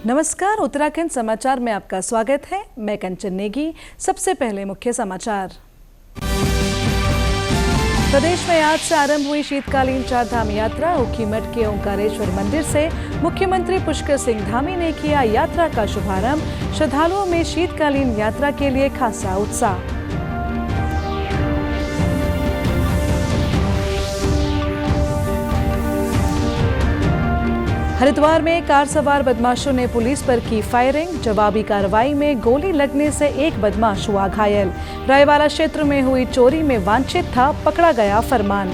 नमस्कार, उत्तराखंड समाचार में आपका स्वागत है। मैं कंचन नेगी। सबसे पहले मुख्य समाचार। प्रदेश में आज से आरंभ हुई शीतकालीन चारधाम यात्रा। ऊखीमठ के ओंकारेश्वर मंदिर से मुख्यमंत्री पुष्कर सिंह धामी ने किया यात्रा का शुभारंभ। श्रद्धालुओं में शीतकालीन यात्रा के लिए खासा उत्साह। हरिद्वार में कार सवार बदमाशों ने पुलिस पर की फायरिंग। जवाबी कार्रवाई में गोली लगने से एक बदमाश हुआ घायल। रायवाला क्षेत्र में हुई चोरी में वांछित था, पकड़ा गया फरमान।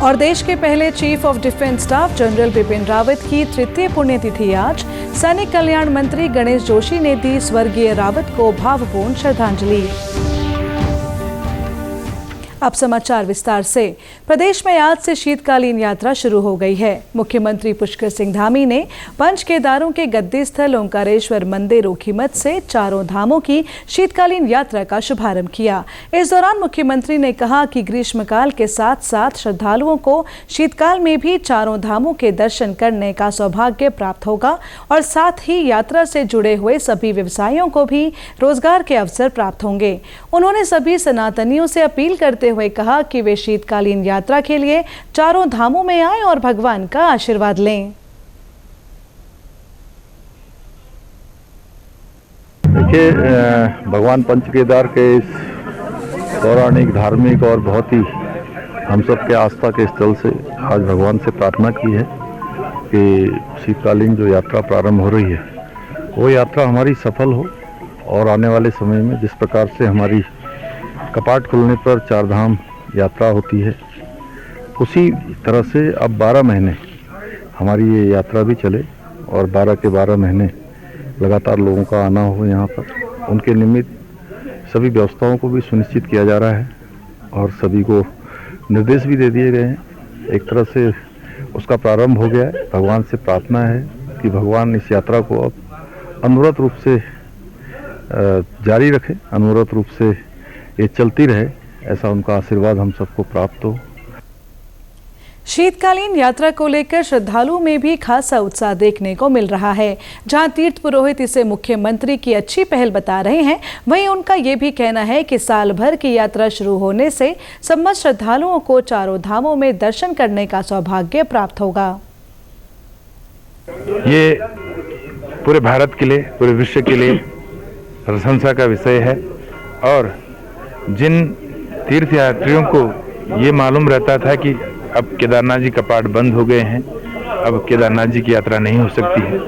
और देश के पहले chief of defence staff general Bipin Rawat की तृतीय पुण्यतिथि आज। सैनिक कल्याण मंत्री गणेश जोशी ने दी स्वर्गीय रावत को भावपूर्ण श्रद्धांजलि। अब समाचार विस्तार से। प्रदेश में आज से शीतकालीन यात्रा शुरू हो गई है। मुख्यमंत्री पुष्कर सिंह धामी ने पंच केदारों के गद्दी स्थल ओंकारेश्वर मंदिर ऊखीमठ से चारों धामों की शीतकालीन यात्रा का शुभारंभ किया। इस दौरान मुख्यमंत्री ने कहा कि ग्रीष्मकाल के साथ साथ श्रद्धालुओं को शीतकाल में भी चारों धामों के दर्शन करने का सौभाग्य प्राप्त होगा और साथ ही यात्रा से जुड़े हुए सभी व्यवसायियों को भी रोजगार के अवसर प्राप्त होंगे। उन्होंने सभी सनातनियों से अपील करते हुए कहा कि वे शीतकालीन यात्रा के लिए चारों धामों में आएं और भगवान का आशीर्वाद लें। देखिए, भगवान पंच केदार के इस पौराणिक, धार्मिक और बहुत ही हम सब के आस्था के स्थल से आज भगवान से प्रार्थना की है कि शीतकालीन जो यात्रा प्रारंभ हो रही है वो यात्रा हमारी सफल हो और आने वाले समय में जिस प्रकार से हमारी कपाट खुलने पर चारधाम यात्रा होती है उसी तरह से अब 12 महीने हमारी ये यात्रा भी चले और 12 के 12 महीने लगातार लोगों का आना हो यहाँ पर। उनके निमित्त सभी व्यवस्थाओं को भी सुनिश्चित किया जा रहा है और सभी को निर्देश भी दे दिए गए हैं। एक तरह से उसका प्रारंभ हो गया है। भगवान से प्रार्थना है कि भगवान इस यात्रा को अब अनवरत रूप से जारी रखें, अनवरत रूप से ये चलती रहे, ऐसा उनका आशीर्वाद हम सबको प्राप्त हो। शीतकालीन यात्रा को लेकर श्रद्धालुओं में भी खासा उत्साह देखने को मिल रहा है। जहां तीर्थ पुरोहित इसे मुख्यमंत्री की अच्छी पहल बता रहे हैं, वहीं उनका ये भी कहना है कि साल भर की यात्रा शुरू होने से समस्त श्रद्धालुओं को चारों धामों में दर्शन करने का सौभाग्य प्राप्त होगा। ये पूरे भारत के लिए, पूरे विश्व के लिए प्रशंसा का विषय है और जिन तीर्थयात्रियों को ये मालूम रहता था कि अब केदारनाथ जी कपाट बंद हो गए हैं, अब केदारनाथ जी की यात्रा नहीं हो सकती है,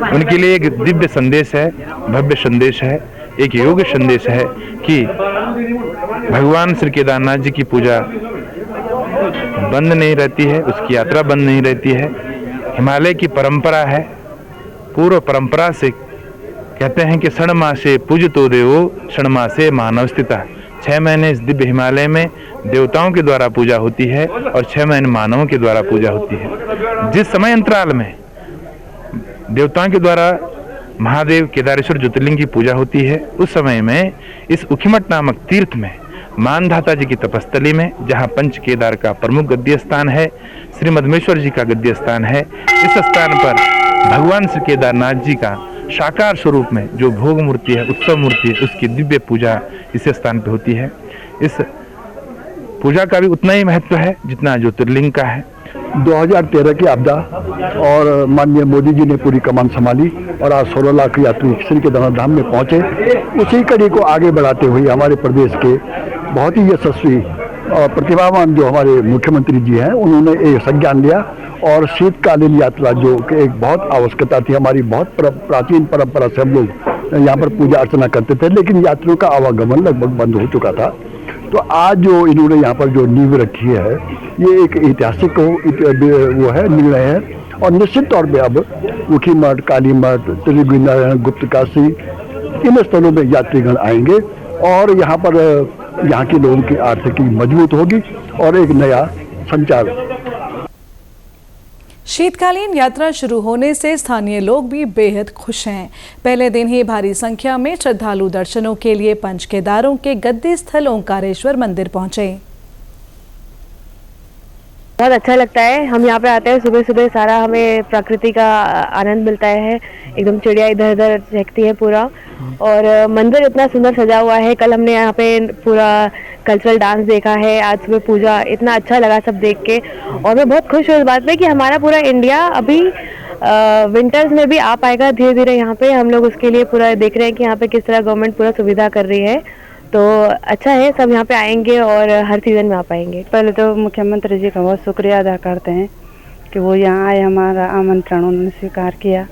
उनके लिए एक दिव्य संदेश है, भव्य संदेश है, एक योग्य संदेश है कि भगवान श्री केदारनाथ जी की पूजा बंद नहीं रहती है, उसकी यात्रा बंद नहीं रहती है। हिमालय की परंपरा है, पूर्व परंपरा से कहते हैं कि षण मासे पूजतो देवो षण मासे मानव स्थिता। 6 महीने इस दिव्य हिमालय में देवताओं के द्वारा पूजा होती है और 6 महीने मानवों के द्वारा पूजा होती है। जिस समय अंतराल में देवताओं के द्वारा महादेव केदारेश्वर ज्योतिर्लिंग की पूजा होती है, उस समय में इस ऊखीमठ नामक तीर्थ में मानधाता जी की तपस्थली में, जहाँ पंच केदार का प्रमुख गद्दी स्थान है, श्री मधमेश्वर जी का गद्दी स्थान है, इस स्थान पर भगवान श्री केदारनाथ जी का साकार स्वरूप में जो भोग मूर्ति है, उत्सव मूर्ति है, उसकी दिव्य पूजा इस स्थान पे होती है। इस पूजा का भी उतना ही महत्व है जितना ज्योतिर्लिंग का है। 2013 की आपदा और माननीय मोदी जी ने पूरी कमान संभाली और आज 16 लाख यात्री श्री केदारनाथ धाम में पहुंचे। उसी कड़ी को आगे बढ़ाते हुए हमारे प्रदेश के बहुत ही यशस्वी और प्रतिभावान जो हमारे मुख्यमंत्री जी हैं, उन्होंने एक संज्ञान लिया और शीतकालीन यात्रा जो कि एक बहुत आवश्यकता थी, हमारी बहुत प्राचीन परंपरा से हम लोग यहाँ पर पूजा अर्चना करते थे, लेकिन यात्रियों का आवागमन लगभग बंद हो चुका था। तो आज जो इन्होंने यहाँ पर जो नींव रखी है, ये एक ऐतिहासिक वो है, निर्णय है और निश्चित तौर पे अब ऊखीमठ, कालीमठ, त्रिगुणारायण, गुप्तकाशी, इन स्थलों में यात्रीगण आएंगे और यहाँ पर यहाँ के लोगों की आर्थिकी मजबूत होगी और एक नया संचार। शीतकालीन यात्रा शुरू होने से स्थानीय लोग भी बेहद खुश हैं। पहले दिन ही भारी संख्या में श्रद्धालु दर्शनों के लिए पंच केदारों के गद्दी स्थल ओंकारेश्वर मंदिर पहुंचे। बहुत अच्छा लगता है। हम यहाँ पे आते हैं सुबह सुबह, सारा हमें प्रकृति का आनंद मिलता है। एकदम चिड़िया इधर उधर चहकती है पूरा, और मंदिर इतना सुंदर सजा हुआ है। कल हमने यहाँ पे पूरा कल्चरल डांस देखा है, आज सुबह पूजा, इतना अच्छा लगा सब देख के। और मैं बहुत खुश हूँ इस बात पे कि हमारा पूरा इंडिया अभी विंटर्स में भी आ पाएगा धीरे धीरे। यहाँ पे हम लोग उसके लिए पूरा देख रहे हैं कि यहाँ पे किस तरह गवर्नमेंट पूरा सुविधा कर रही है। तो अच्छा है, सब यहाँ पे आएंगे और हर सीजन में आ पाएंगे। पहले तो मुख्यमंत्री जी का बहुत शुक्रिया अदा करते हैं कि वो यहाँ आए, हमारा आमंत्रण उन्होंने स्वीकार किया,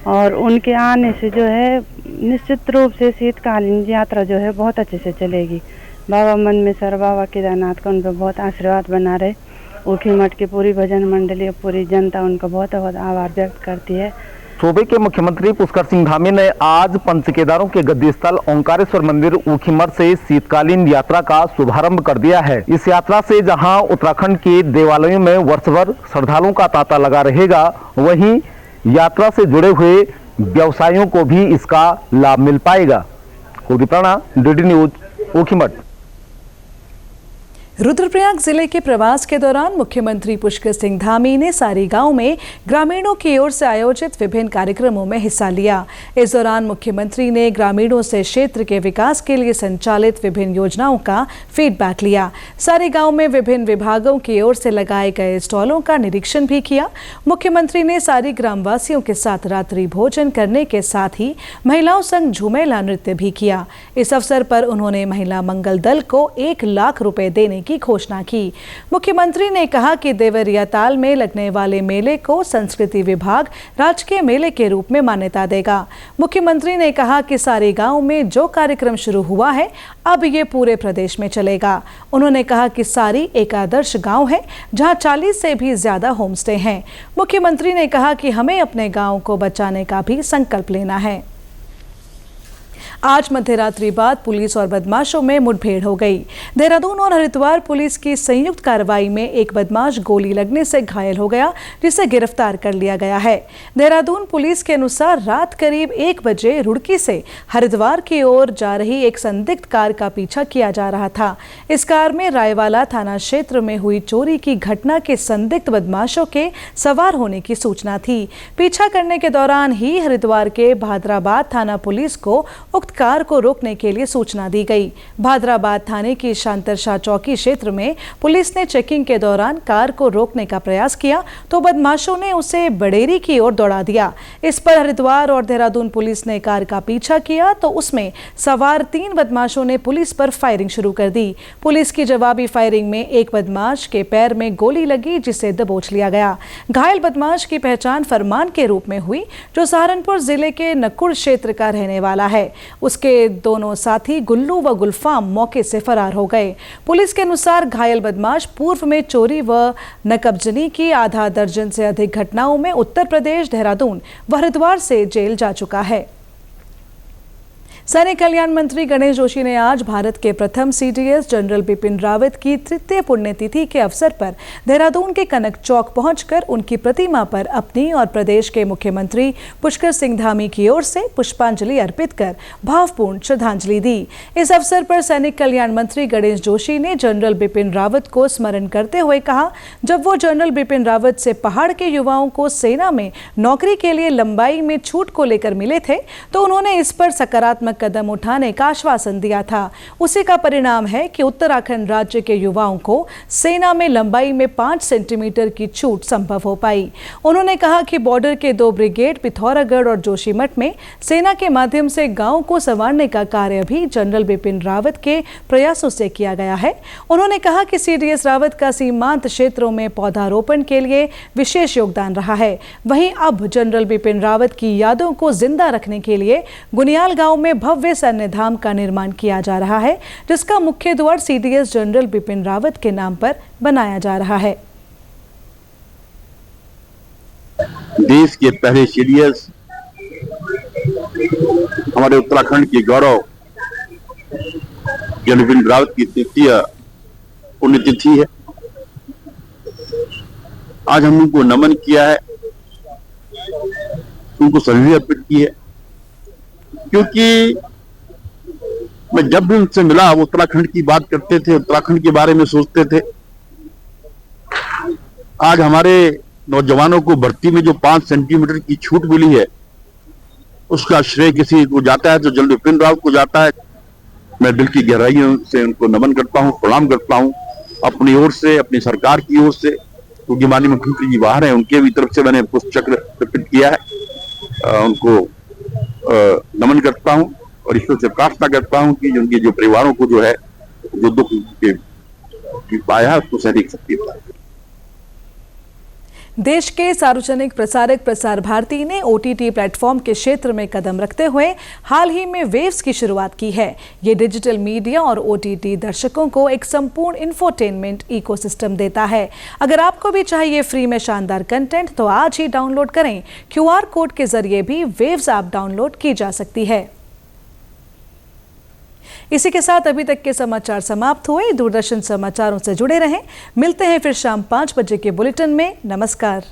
और उनके आने से जो है निश्चित रूप से शीतकालीन यात्रा जो है बहुत अच्छे से चलेगी। बाबा मनमेश्वर, बाबा केदारनाथ का उन पर बहुत आशीर्वाद बना रहे। ऊखी मठ की पूरी भजन मंडली, पूरी जनता उनका बहुत बहुत आभार व्यक्त करती है। सूबे के मुख्यमंत्री पुष्कर सिंह धामी ने आज पंच केदारों के गद्दी स्थल ओंकारेश्वर मंदिर ऊखीमठ से शीतकालीन यात्रा का शुभारंभ कर दिया है। इस यात्रा से जहां उत्तराखंड के देवालयों में वर्षभर श्रद्धालुओं का तांता लगा रहेगा, वहीं यात्रा से जुड़े हुए व्यवसायियों को भी इसका लाभ मिल पाएगा। Kuldeep Rana, DD news, Ukhimath. रुद्रप्रयाग जिले के प्रवास के दौरान मुख्यमंत्री पुष्कर सिंह धामी ने सारी गांव में ग्रामीणों की ओर से आयोजित विभिन्न कार्यक्रमों में हिस्सा लिया। इस दौरान मुख्यमंत्री ने ग्रामीणों से क्षेत्र के विकास के लिए संचालित विभिन्न योजनाओं का फीडबैक लिया। सारी गांव में विभिन्न विभागों की ओर से लगाए गए स्टॉलों का निरीक्षण भी किया। मुख्यमंत्री ने सारी ग्रामवासियों के साथ रात्रि भोजन करने के साथ ही महिलाओं संग झूमेला नृत्य भी किया। इस अवसर पर उन्होंने महिला मंगल दल को 1 लाख रुपए देने की घोषणा की। मुख्यमंत्री ने कहा कि देवरिया ताल में लगने वाले मेले को संस्कृति विभाग राजकीय मेले के रूप में मान्यता देगा। मुख्यमंत्री ने कहा कि सारे गांव में जो कार्यक्रम शुरू हुआ है अब ये पूरे प्रदेश में चलेगा। उन्होंने कहा कि सारी एक आदर्श गांव है जहां 40 से भी ज्यादा होम स्टे हैं। मुख्यमंत्री ने कहा कि हमें अपने गांव को बचाने का भी संकल्प लेना है। आज मध्यरात्रि बाद पुलिस और बदमाशों में मुठभेड़ हो गई। देहरादून और हरिद्वार पुलिस की संयुक्त कार्रवाई में एक बदमाश गोली लगने से घायल हो गया, जिसे गिरफ्तार कर लिया गया है। देहरादून पुलिस के अनुसार रात करीब 1 बजे रुड़की से हरिद्वार की ओर जा रही एक संदिग्ध कार का पीछा किया जा रहा था। इस कार में रायवाला थाना क्षेत्र में हुई चोरी की घटना के संदिग्ध बदमाशों के सवार होने की सूचना थी। पीछा करने के दौरान ही हरिद्वार के भादराबाद थाना पुलिस को उक्त कार को रोकने के लिए सूचना दी गई। भादराबाद थाने की शांतरशाह चौकी क्षेत्र में पुलिस ने चेकिंग के दौरान कार को रोकने का प्रयास किया तो बदमाशों ने उसे बड़ेरी की ओर दौड़ा दिया। इस पर हरिद्वार और देहरादून पुलिस ने कार का पीछा किया तो उसमें सवार 3 बदमाशों ने पुलिस पर फायरिंग शुरू कर दी। पुलिस की जवाबी फायरिंग में एक बदमाश के पैर में गोली लगी, जिसे दबोच लिया गया। घायल बदमाश की पहचान फरमान के रूप में हुई, जो सहारनपुर जिले के नकुड़ क्षेत्र का रहने वाला है। उसके दोनों साथी गुल्लू व गुलफाम मौके से फरार हो गए। पुलिस के अनुसार घायल बदमाश पूर्व में चोरी व नकबजनी की आधा दर्जन से अधिक घटनाओं में उत्तर प्रदेश, देहरादून व हरिद्वार से जेल जा चुका है। सैनिक कल्याण मंत्री गणेश जोशी ने आज भारत के प्रथम सीडीएस जनरल बिपिन रावत की 3य पुण्यतिथि के अवसर पर देहरादून के कनक चौक पहुंचकर उनकी प्रतिमा पर अपनी और प्रदेश के मुख्यमंत्री पुष्कर सिंह धामी की ओर से पुष्पांजलि अर्पित कर भावपूर्ण श्रद्धांजलि दी। इस अवसर पर सैनिक कल्याण मंत्री गणेश जोशी ने जनरल बिपिन रावत को स्मरण करते हुए कहा, जब वो जनरल बिपिन रावत से पहाड़ के युवाओं को सेना में नौकरी के लिए लंबाई में छूट को लेकर मिले थे तो उन्होंने इस पर सकारात्मक कदम उठाने का आश्वासन दिया था। उसी का परिणाम है कि उत्तराखंड राज्य के युवाओं को सेना में लंबाई में 5 सेंटीमीटर की छूट संभव हो पाई। उन्होंने कहा कि बॉर्डर के 2 ब्रिगेड पिथौरागढ़ और जोशीमठ में सेना के माध्यम से गांव को संवारने का कार्य भी जनरल बिपिन रावत के प्रयासों से किया गया है। उन्होंने कहा कि सीडीएस रावत का सीमांत क्षेत्रों में पौधारोपण के लिए विशेष योगदान रहा है। वहीं अब जनरल बिपिन रावत की यादों को जिंदा रखने के लिए गुनियाल गांव में भव्य सैन्य धाम का निर्माण किया जा रहा है, जिसका मुख्य द्वार सीडीएस जनरल बिपिन रावत के नाम पर बनाया जा रहा है। देश के पहले सीडीएस हमारे उत्तराखंड के गौरव जनरल बिपिन रावत की 3य पुण्यतिथि है। आज हमने उनको नमन किया है, उनको श्रद्धांजलि अर्पित की है, क्योंकि मैं जब भी उनसे मिला वो उत्तराखंड की बात करते थे, उत्तराखंड के बारे में सोचते थे। आज हमारे नौजवानों को भर्ती में जो 5 सेंटीमीटर की छूट मिली है, उसका श्रेय किसी को जाता है तो जनरल बिपिन रावत को जाता है। मैं दिल की गहराइयों से उनको नमन करता हूं, प्रणाम करता हूं, अपनी ओर से, अपनी सरकार की ओर से, क्योंकि माननीय मुख्यमंत्री जी बाहर हैं, उनके भी तरफ से मैंने पुष्प चक्र अर्पित किया है। उनको नमन करता हूं और ईश्वर से प्रार्थना करता हूं कि उनके जो परिवारों को जो है, जो दुख पाया है, उसको सहने की शक्ति पाए। देश के सार्वजनिक प्रसारक प्रसार भारती ने OTT प्लेटफॉर्म के क्षेत्र में कदम रखते हुए हाल ही में वेव्स की शुरुआत की है। ये डिजिटल मीडिया और OTT दर्शकों को एक संपूर्ण इंफोटेनमेंट इकोसिस्टम देता है। अगर आपको भी चाहिए फ्री में शानदार कंटेंट तो आज ही डाउनलोड करें। QR कोड के जरिए भी वेव्स ऐप डाउनलोड की जा सकती है। इसी के साथ अभी तक के समाचार समाप्त हुए। दूरदर्शन समाचारों से जुड़े रहें। मिलते हैं फिर शाम 5 बजे के बुलेटिन में। नमस्कार।